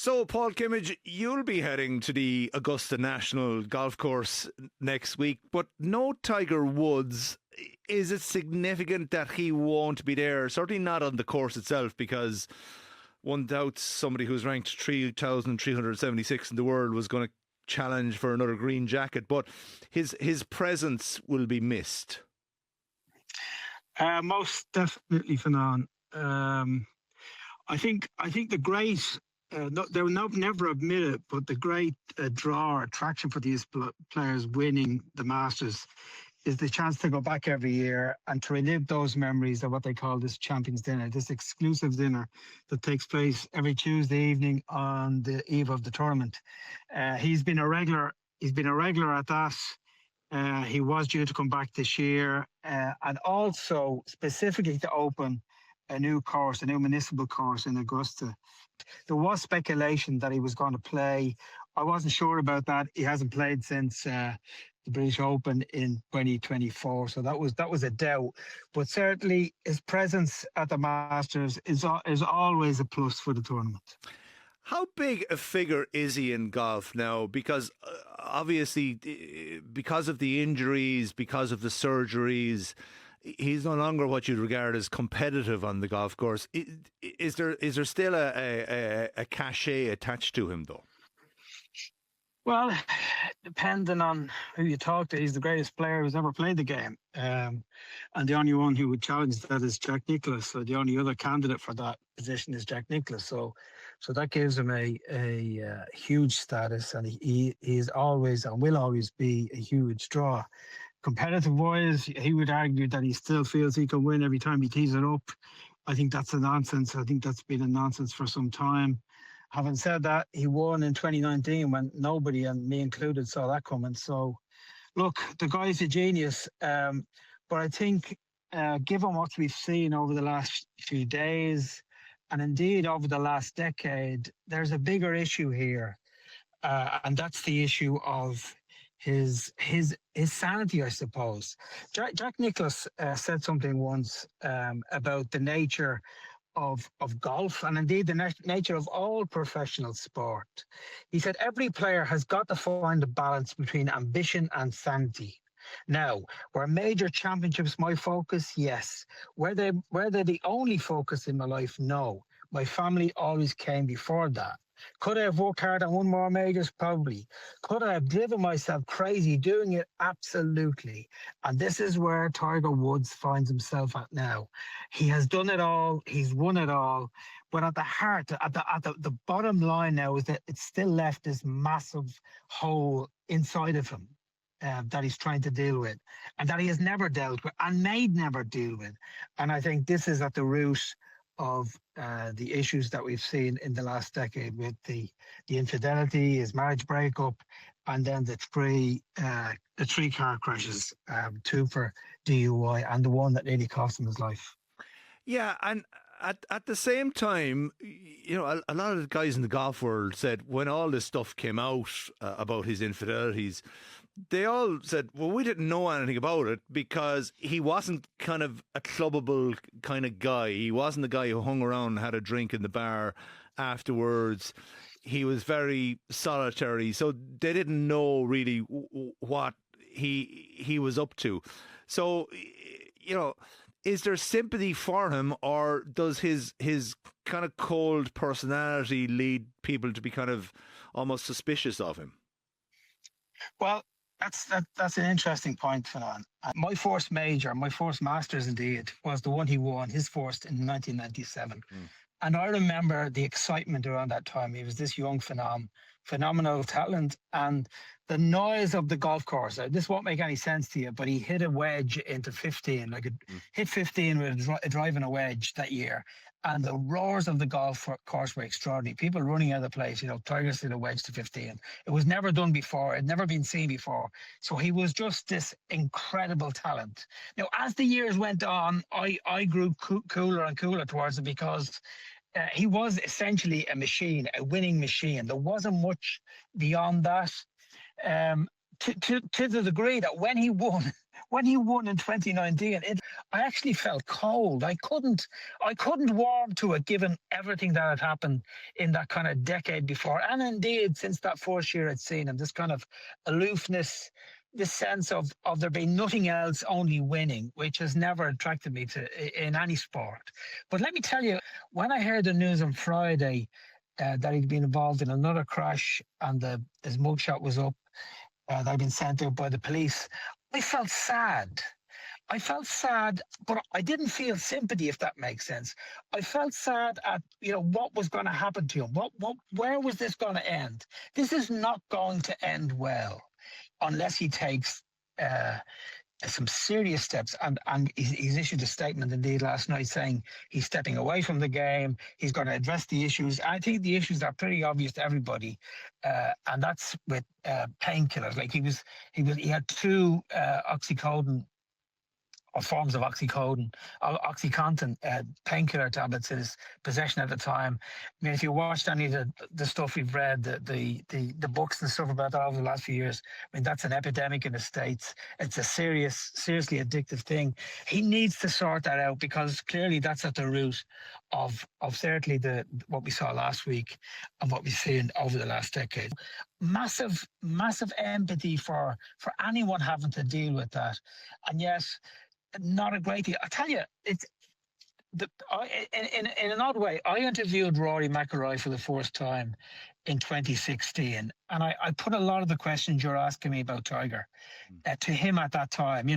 So, Paul Kimmage, you'll be heading to the Augusta National Golf Course next week, but no Tiger Woods. Is it significant that he won't be there? Certainly not on the course itself, because one doubts somebody who's ranked 3,376 in the world was going to challenge for another green jacket, but his presence will be missed. Most definitely, Fionnán. I think the great, they will never admit it, but the great attraction for these players winning the Masters is the chance to go back every year and to relive those memories of what they call this Champions Dinner, this exclusive dinner that takes place every Tuesday evening on the eve of the tournament. He's been a regular at that. He was due to come back this year, and also specifically to open a new municipal course in Augusta. There was speculation that he was going to play. I wasn't sure about that. He hasn't played since the British Open in 2024, so that was a doubt. But certainly his presence at the Masters is always a plus for the tournament. How big a figure is he in golf now? Because obviously, because of the injuries, because of the surgeries, he's no longer what you'd regard as competitive on the golf course. Is there still a cachet attached to him, though? Well, depending on who you talk to, he's the greatest player who's ever played the game. And the only one who would challenge that is Jack Nicklaus. So the only other candidate for that position is Jack Nicklaus. So that gives him a huge status, and he is always and will always be a huge draw. Competitive wise, he would argue that he still feels he can win every time he tees it up. I think that's a nonsense. I think that's been a nonsense for some time. Having said that, he won in 2019 when nobody, and me included, saw that coming. So, look, the guy's a genius. But I think, given what we've seen over the last few days, and indeed over the last decade, there's a bigger issue here. And that's the issue of his sanity, I suppose. Jack Nicklaus said something once about the nature of golf, and indeed the nature of all professional sport. He said every player has got to find a balance between ambition and sanity. Now, were major championships my focus? Yes. Were they the only focus in my life? No. My family always came before that. Could I have worked hard and won more majors? Probably. Could I have driven myself crazy doing it? Absolutely. And this is where Tiger Woods finds himself at now. He has done it all. He's won it all. But at the heart, at the bottom line now is that it's still left this massive hole inside of him that he's trying to deal with, and that he has never dealt with and may never deal with. And I think this is at the root of the issues that we've seen in the last decade, with the infidelity, his marriage breakup, and then the three car crashes, 2 for DUI and the one that nearly cost him his life. Yeah, and at the same time, you know, a lot of the guys in the golf world said when all this stuff came out about his infidelities, they all said, well, we didn't know anything about it because he wasn't kind of a clubbable kind of guy. He wasn't the guy who hung around and had a drink in the bar afterwards. He was very solitary. So they didn't know really what he was up to. So, you know, is there sympathy for him, or does his kind of cold personality lead people to be kind of almost suspicious of him? Well, that's an interesting point, Fionnán. My first major, my first Masters indeed, was the one he won, his first in 1997. And I remember the excitement around that time. He was this young phenomenal talent, and the noise of the golf course. This won't make any sense to you, but he hit a wedge into 15, hit 15 with a driving a wedge that year. And the roars of the golf course were extraordinary. People running out of the place, you know, Tiger's hit a wedge to 15. It was never done before. It had never been seen before. So he was just this incredible talent. Now, as the years went on, I grew cooler and cooler towards him, because he was essentially a machine, a winning machine. There wasn't much beyond that. To the degree that when he won when he won in 2019, I actually felt cold. I couldn't warm to it, given everything that had happened in that kind of decade before, and indeed since that first year I'd seen him. This kind of aloofness, this sense of there being nothing else, only winning, which has never attracted me to in any sport. But let me tell you, when I heard the news on Friday that he'd been involved in another crash and his mugshot was up, that had been sent out by the police, I felt sad. I felt sad, but I didn't feel sympathy, if that makes sense. I felt sad at what was going to happen to him. Where was this going to end? This is not going to end well unless he takes some serious steps. And he's issued a statement indeed last night saying he's stepping away from the game. He's going to address the issues. I think the issues are pretty obvious to everybody, and that's with painkillers. Like he had two oxycodone or forms of oxycodone, OxyContin painkiller tablets in his possession at the time. I mean, if you watched any of the stuff we've read, the books and stuff about that over the last few years, I mean, that's an epidemic in the States. It's a seriously addictive thing. He needs to sort that out, because clearly that's at the root of certainly what we saw last week and what we've seen over the last decade. Massive empathy for anyone having to deal with that, and yet not a great deal. I tell you, it's in an odd way. I interviewed Rory McIlroy for the first time in 2016, and I put a lot of the questions you're asking me about Tiger to him at that time.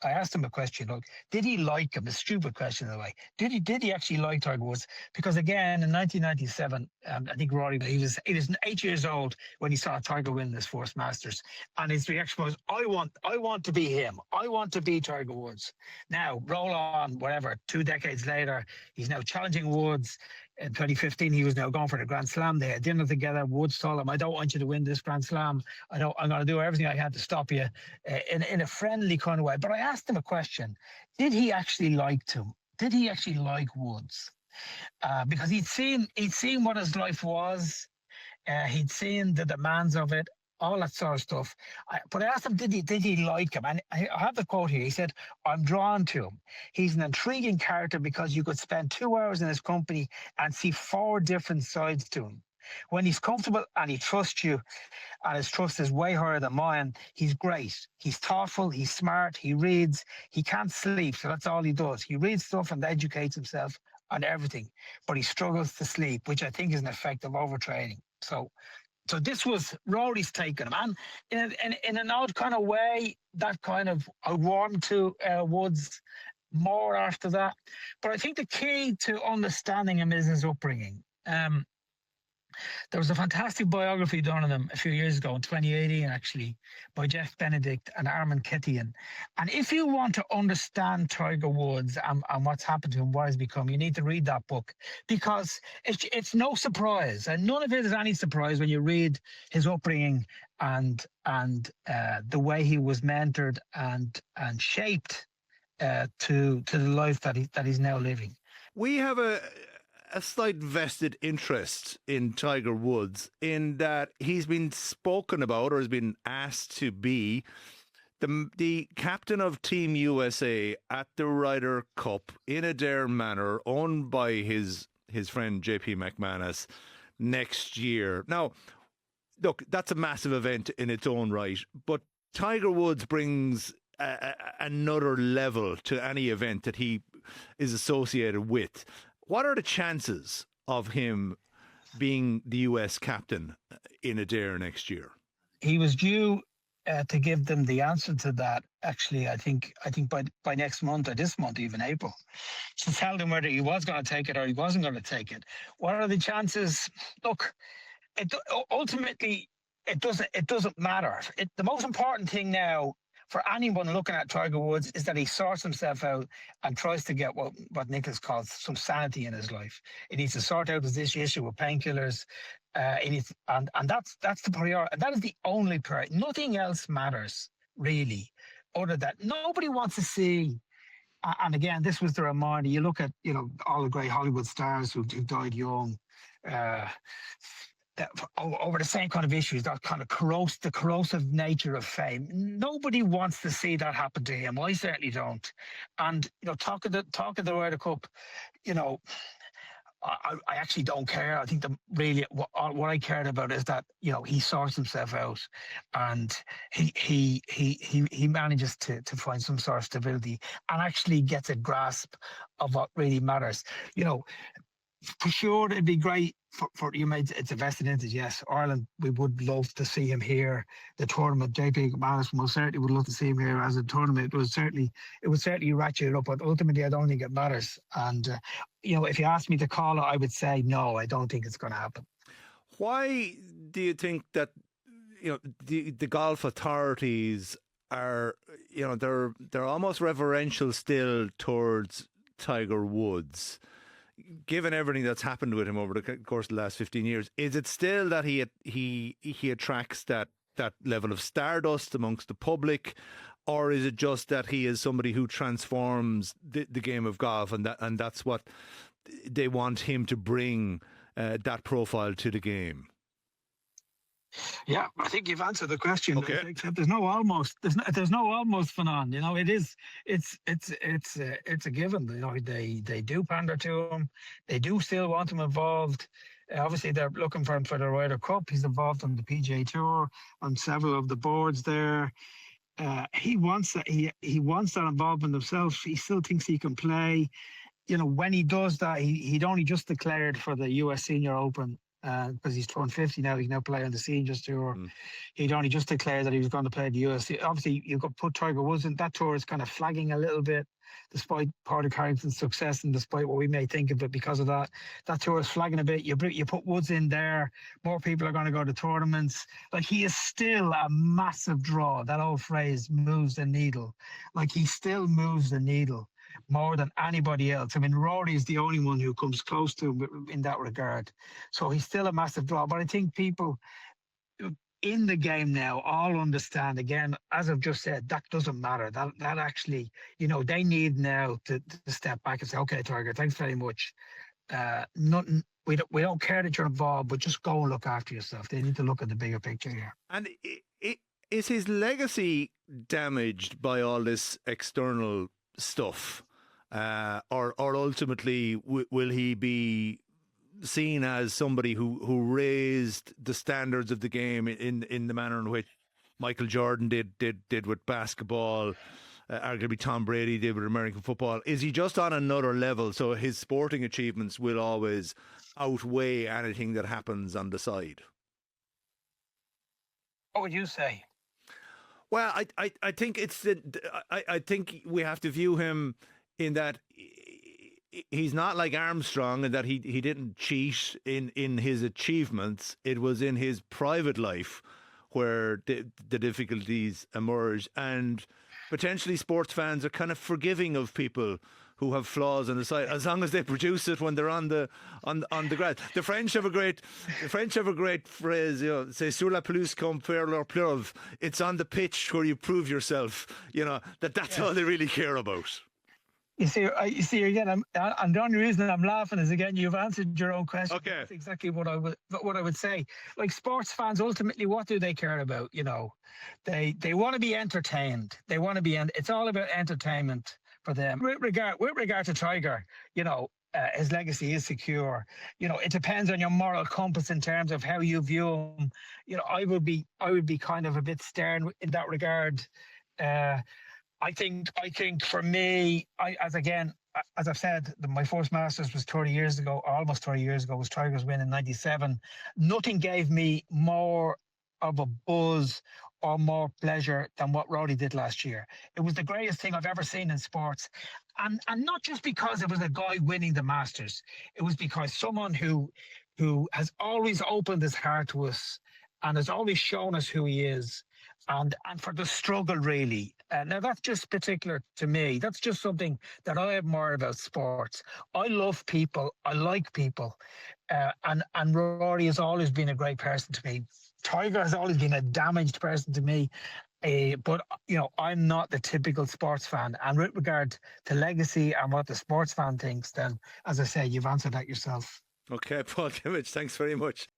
I asked him a question. Look, did he like him? A stupid question in a way. Did he actually like Tiger Woods? Because again, in 1997, I think Rory, he was 8 years old when he saw Tiger win his first Masters, and his reaction was, I want to be him. I want to be Tiger Woods. Now, roll on, whatever. 2 decades later, he's now challenging Woods. In 2015, he was now going for the Grand Slam. They had dinner together. Woods told him, I don't want you to win this Grand Slam. I'm going to do everything I can to stop you in a friendly kind of way. But I asked him a question. Did he actually like him? Did he actually like Woods? Because he'd seen what his life was. He'd seen the demands of it, all that sort of stuff. But I asked him, did he like him? And I have the quote here. He said, I'm drawn to him. He's an intriguing character because you could spend 2 hours in his company and see 4 different sides to him. When he's comfortable and he trusts you, and his trust is way higher than mine, he's great. He's thoughtful, he's smart, he reads, he can't sleep, so that's all he does. He reads stuff and educates himself on everything, but he struggles to sleep, which I think is an effect of overtraining. So this was Rory's take on him. And in an odd kind of way, that kind of, I warmed to Woods more after that. But I think the key to understanding him is his upbringing. There was a fantastic biography done on him a few years ago, in 2018 actually, by Jeff Benedict and Armin Ketian. And if you want to understand Tiger Woods and what's happened to him, what he's become, you need to read that book, because it's no surprise, and none of it is any surprise when you read his upbringing and the way he was mentored and shaped to the life that he's now living. We have a slight vested interest in Tiger Woods, in that he's been spoken about, or has been asked to be the captain of Team USA at the Ryder Cup in Adair Manor, owned by his friend JP McManus, next year. Now, look, that's a massive event in its own right, but Tiger Woods brings another level to any event that he is associated with. What are the chances of him being the US captain in Adair next year? He was due to give them the answer to that, actually, I think by next month, or this month, even April, to tell them whether he was going to take it or he wasn't going to take it. What are the chances? Look, ultimately, it doesn't matter. The most important thing now for anyone looking at Tiger Woods is that he sorts himself out and tries to get what Nicholas calls some sanity in his life. He needs to sort out this issue with painkillers. And that's the priority. And that is the only priority. Nothing else matters, really, other than that. Nobody wants to see. And again, this was the reminder. You look at all the great Hollywood stars who died young. that over the same kind of issues, that kind of the corrosive nature of fame. Nobody wants to see that happen to him. I certainly don't. And talk of the Ryder Cup, you know, I actually don't care. I think what I cared about is that he sorts himself out, and he manages to find some sort of stability and actually gets a grasp of what really matters. For sure, it'd be great for you made it's a vested interest. Yes, Ireland, we would love to see him here. The tournament, JP McManus most certainly would love to see him here as a tournament. It would certainly ratchet it up, but ultimately, I don't think it matters. And if you asked me to call it, I would say no. I don't think it's going to happen. Why do you think that the golf authorities are they're almost reverential still towards Tiger Woods? Given everything that's happened with him over the course of the last 15 years, is it still that he attracts that level of stardust amongst the public, or is it just that he is somebody who transforms the game of golf, and that's what they want him to bring, that profile to the game? Yeah, I think you've answered the question. Okay. Except there's no almost. There's no almost, Fionnán. It's a given. They do pander to him. They do still want him involved. Obviously, they're looking for him for the Ryder Cup. He's involved on the PGA Tour, on several of the boards there. He wants that. He wants that involvement himself. He still thinks he can play. When he does that, he'd only just declared for the US Senior Open. Because he's turned 50 now, he can now play on the Seniors Tour. He'd only just declared that he was going to play the US. Obviously, you've got to put Tiger Woods in. That tour is kind of flagging a little bit, despite Padraig Harrington's success and despite what we may think of it because of that. That tour is flagging a bit. You put Woods in there, more people are going to go to tournaments. Like, he is still a massive draw. That old phrase, moves the needle. Like, he still moves the needle more than anybody else. I mean, Rory is the only one who comes close to him in that regard. So he's still a massive draw. But I think people in the game now all understand, again, as I've just said, that doesn't matter. That actually, they need now to step back and say, okay, Tiger, thanks very much. Nothing. We don't care that you're involved, but just go and look after yourself. They need to look at the bigger picture here. And is his legacy damaged by all this external stuff, or ultimately will he be seen as somebody who raised the standards of the game in the manner in which Michael Jordan did with basketball, arguably Tom Brady did with American football? Is he just on another level, so his sporting achievements will always outweigh anything that happens on the side? What would you say? Well, I think I think we have to view him in that he's not like Armstrong, and that he didn't cheat in his achievements. It was in his private life where the difficulties emerged, and potentially sports fans are kind of forgiving of people who have flaws on the side, as long as they produce it when they're on the grass. The French have a great phrase, say sur la pelouse qu'on perd leur pleuve. It's on the pitch where you prove yourself. That's all they really care about. You see again. And the only reason I'm laughing is, again, you've answered your own question. Okay. That's exactly what I would say. Like, sports fans, ultimately, what do they care about? They want to be entertained. They want to be. It's all about entertainment for them. With regard to Tiger, his legacy is secure. It depends on your moral compass in terms of how you view him. I would be kind of a bit stern in that regard. I think for me, as I've said, my first Masters was 30 years ago, or almost 30 years ago, was Tiger's win in '97. Nothing gave me more of a buzz or more pleasure than what Rory did last year. It was the greatest thing I've ever seen in sports. And not just because it was a guy winning the Masters. It was because someone who has always opened his heart to us and has always shown us who he is, and for the struggle, really. Now, that's just particular to me. That's just something that I admire about sports. I love people. I like people. And Rory has always been a great person to me. Tiger has always been a damaged person to me. But, I'm not the typical sports fan. And with regard to legacy and what the sports fan thinks, then, as I say, you've answered that yourself. Okay, Paul Kimmage, thanks very much.